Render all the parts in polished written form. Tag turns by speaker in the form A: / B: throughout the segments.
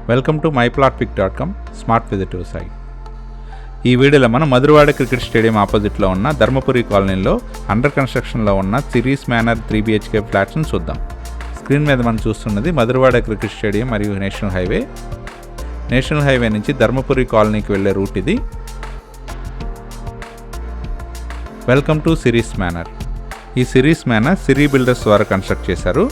A: Welcome to myplotpic.com smart విజిటివ్ site. ఈ వీడియోలో మనం మధురవాడ క్రికెట్ స్టేడియం ఆపోజిట్లో ఉన్న ధర్మపురి కాలనీలో అండర్ కన్స్ట్రక్షన్లో ఉన్న సిరీస్ మేనర్ 3 BHK ఫ్లాట్స్ను చూద్దాం. స్క్రీన్ మీద మనం చూస్తున్నది మధురవాడ క్రికెట్ స్టేడియం మరియు నేషనల్ హైవే. నేషనల్ హైవే నుంచి ధర్మపురి కాలనీకి వెళ్ళే రూట్ ఇది. Welcome to Siri's manor. ఈ సిరీస్ మేనర్ సిరీ బిల్డర్స్ ద్వారా కన్స్ట్రక్ట్ చేశారు.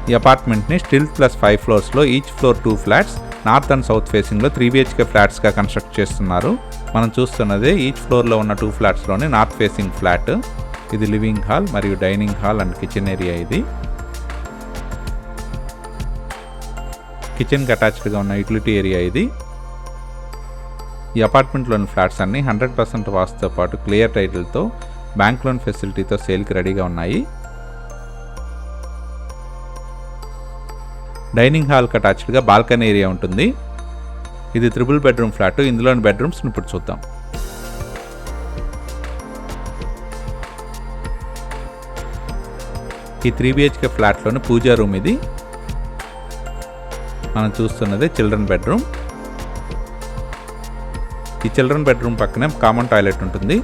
A: ఈ అపార్ట్మెంట్ని స్టిల్ ప్లస్ 5 ఫ్లోర్స్లో each floor 2 flats north and south ఫేసింగ్లో 3 BHK ఫ్లాట్స్గా కన్స్ట్రక్ట్ చేస్తున్నారు. మనం చూస్తున్నదే ఈచ్ ఫ్లోర్లో ఉన్న 2 ఫ్లాట్స్లోని నార్త్ ఫేసింగ్ ఫ్లాట్. ఇది లివింగ్ హాల్ మరియు dining hall and kitchen area. ఇది కిచెన్కి అటాచ్డ్గా ఉన్న యూటిలిటీ ఏరియా. ఇది ఈ అపార్ట్మెంట్లోని ఫ్లాట్స్ అన్ని 100% వాస్తుతో పాటు క్లియర్ టైటిల్తో బ్యాంక్ లోన్ ఫెసిలిటీతో సేల్కి రెడీగా ఉన్నాయి. డైనింగ్ హాల్కి అటాచ్డ్గా బాల్కనీ ఏరియా ఉంటుంది. ఇది 3 బెడ్రూమ్ ఫ్లాట్. ఇందులోని బెడ్రూమ్స్ని ఇప్పుడు చూద్దాం. ఈ 3 BHK ఫ్లాట్లోని పూజా రూమ్ ఇది. మనం చూస్తున్నది చిల్డ్రన్ బెడ్రూమ్. ఈ చిల్డ్రన్ బెడ్రూమ్ పక్కనే కామన్ టాయిలెట్ ఉంటుంది.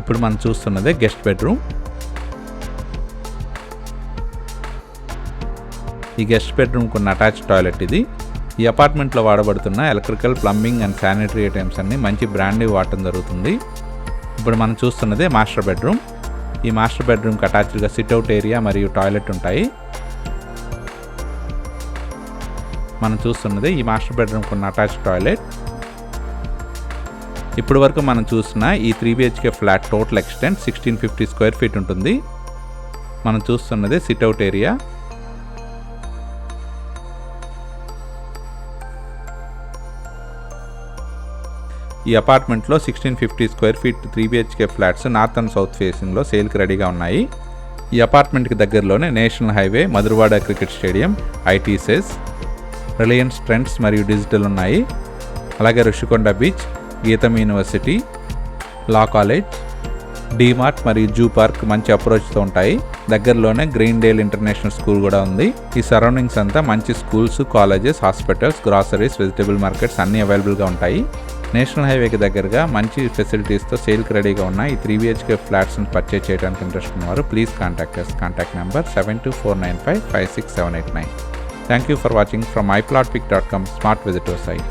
A: ఇప్పుడు మనం చూస్తున్నదే గెస్ట్ బెడ్రూమ్. ఈ గెస్ట్ బెడ్రూమ్కి ఉన్న అటాచ్డ్ టాయిలెట్ ఇది. ఈ అపార్ట్మెంట్లో వాడబడుతున్న electrical, plumbing and sanitary items అన్ని మంచి బ్రాండ్ వాడటం జరుగుతుంది. ఇప్పుడు మనం చూస్తున్నదే మాస్టర్ బెడ్రూమ్. ఈ మాస్టర్ బెడ్రూమ్కి అటాచ్డ్గా సిట్అవుట్ ఏరియా మరియు టాయిలెట్ ఉంటాయి. మనం చూస్తున్నది ఈ మాస్టర్ బెడ్రూమ్కి ఉన్న అటాచ్డ్ టాయిలెట్. ఇప్పటి వరకు మనం చూసిన ఈ 3 BHK flat total extent 1650 square feet ఉంటుంది. మనం చూస్తున్నది సిట్అవుట్ ఏరియా. ఈ అపార్ట్మెంట్లో 1650 square feet 3 BHK flats north and south ఫేసింగ్లో సేల్కి రెడీగా ఉన్నాయి. ఈ అపార్ట్మెంట్కి దగ్గరలోనే national highway, Madhurawada cricket stadium, ITSS, Reliance Trends మరియు డిజిటల్ ఉన్నాయి. అలాగే Rushikonda beach, Gitam university, law college, DMart మరియు జూ పార్క్ మంచి అప్రోచ్తో ఉంటాయి. దగ్గరలోనే గ్రీన్ డేల్ ఇంటర్నేషనల్ స్కూల్ కూడా ఉంది. ఈ సరౌండింగ్స్ అంతా మంచి schools, colleges, hospitals, groceries, vegetable markets అన్నీ అవైలబుల్గా ఉంటాయి. నేషనల్ హైవేకి దగ్గరగా మంచి ఫెసిలిటీస్తో సేల్కి రెడీగా ఉన్న ఈ 3 BHK ఫ్లాట్స్ని పర్చేజ్ చేయడానికి ఇంట్రెస్ట్ ఉన్నవారు please contact us. Contact number 7249556789. Thank you for watching from myplotpic.com Smart Visitor Site.